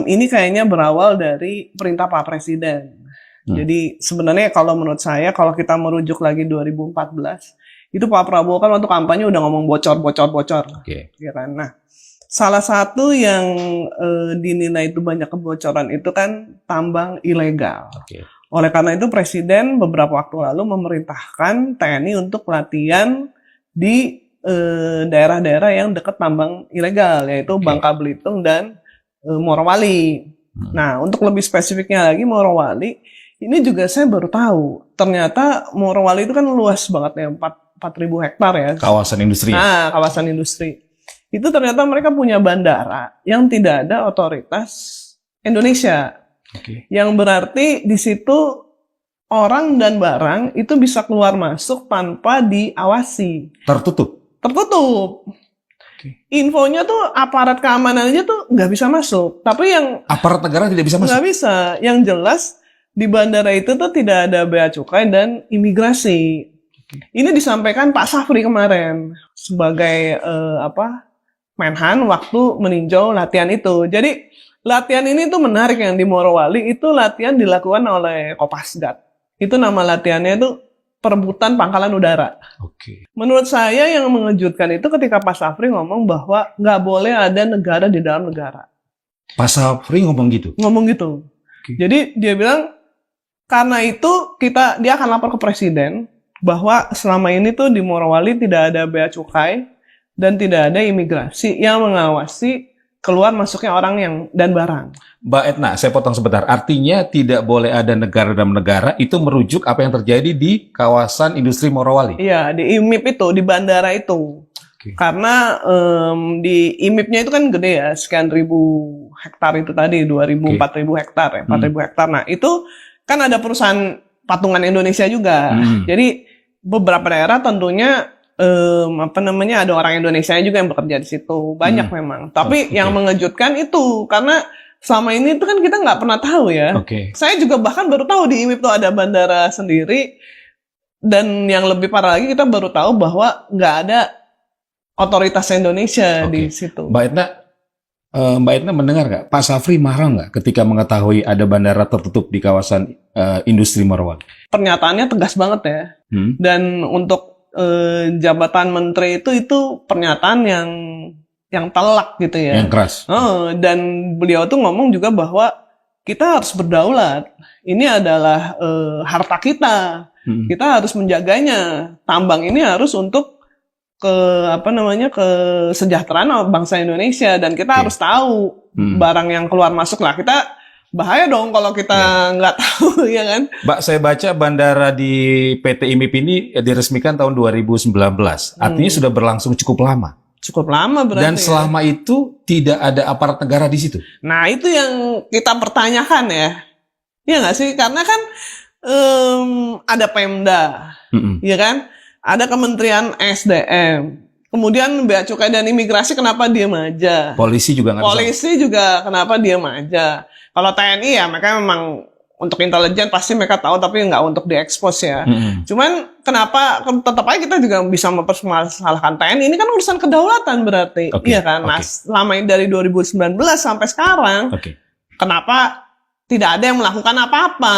Ini kayaknya berawal dari perintah Pak Presiden. Jadi sebenarnya kalau menurut saya, kalau kita merujuk lagi 2014, itu Pak Prabowo kan waktu kampanye udah ngomong bocor. Ya kan? Nah, salah satu yang dinilai itu banyak kebocoran itu kan tambang ilegal. Oleh karena itu Presiden beberapa waktu lalu memerintahkan TNI untuk latihan di daerah-daerah yang dekat tambang ilegal, yaitu Bangka Belitung dan Morowali. Nah, untuk lebih spesifiknya lagi Morowali, ini juga saya baru tahu. Ternyata Morowali itu kan luas banget ya, 4.000 hektar ya. Kawasan industri. Nah, kawasan industri. Itu ternyata mereka punya bandara yang tidak ada otoritas Indonesia. Yang berarti di situ orang dan barang itu bisa keluar masuk tanpa diawasi. Tertutup. Infonya tuh aparat keamanan aja tuh nggak bisa masuk. Tapi yang aparat negara tidak bisa masuk. Nggak bisa. Yang jelas di bandara itu tuh tidak ada bea cukai dan imigrasi. Ini disampaikan Pak Safri kemarin sebagai Menhan waktu meninjau latihan itu. Jadi latihan ini tuh menarik, yang di Morowali itu latihan dilakukan oleh Kopasgat. Itu nama latihannya itu perebutan pangkalan udara. Menurut saya yang mengejutkan itu ketika Pak Safri ngomong bahwa nggak boleh ada negara di dalam negara. Pak Safri ngomong gitu? Ngomong gitu. Jadi dia bilang karena itu dia akan lapor ke Presiden bahwa selama ini tuh di Morowali tidak ada bea cukai dan tidak ada imigrasi yang mengawasi keluar masuknya orang dan barang. Mbak Etna, saya potong sebentar. Artinya tidak boleh ada negara dalam negara, itu merujuk apa yang terjadi di kawasan industri Morowali? Iya, di IMIP itu, di bandara itu. Karena di IMIP-nya itu kan gede ya, sekian ribu hektar itu tadi, 4.000 hektar ya, 4.000 hektar. Nah, itu kan ada perusahaan patungan Indonesia juga. Jadi beberapa daerah tentunya ada orang Indonesia juga yang bekerja di situ. Banyak memang. Tapi yang mengejutkan itu, karena selama ini itu kan kita nggak pernah tahu ya. Saya juga bahkan baru tahu di IMIP itu ada bandara sendiri. Dan yang lebih parah lagi, kita baru tahu bahwa nggak ada otoritas Indonesia di situ. Mbak Etna mendengar nggak? Pak Safri marah nggak ketika mengetahui ada bandara tertutup di kawasan industri Morowali? Pernyataannya tegas banget ya. Dan untuk jabatan menteri itu pernyataan yang telak gitu ya. Yang keras. Dan beliau tuh ngomong juga bahwa kita harus berdaulat. Ini adalah harta kita. Kita harus menjaganya. Tambang ini harus untuk kesejahteraan bangsa Indonesia, dan kita harus tahu barang yang keluar masuk lah. Kita bahaya dong kalau kita nggak tahu, ya kan? Mbak, saya baca bandara di PT IMIP ini diresmikan tahun 2019. Artinya sudah berlangsung cukup lama. Cukup lama berarti. Dan selama itu tidak ada aparat negara di situ. Nah, itu yang kita pertanyakan ya. Iya nggak sih? Karena kan ada Pemda, ya kan? Ada Kementerian SDM. Kemudian Bea Cukai dan Imigrasi kenapa diam aja? Polisi juga nggak bisa. Polisi juga kenapa diam aja? Kalau TNI ya mereka memang untuk intelijen pasti mereka tahu, tapi nggak untuk diekspos ya. Cuman kenapa tetap aja kita juga bisa mempermasalahkan TNI? Ini kan urusan kedaulatan berarti, iya kan? Nah, selama ini dari 2019 sampai sekarang, kenapa tidak ada yang melakukan apa-apa?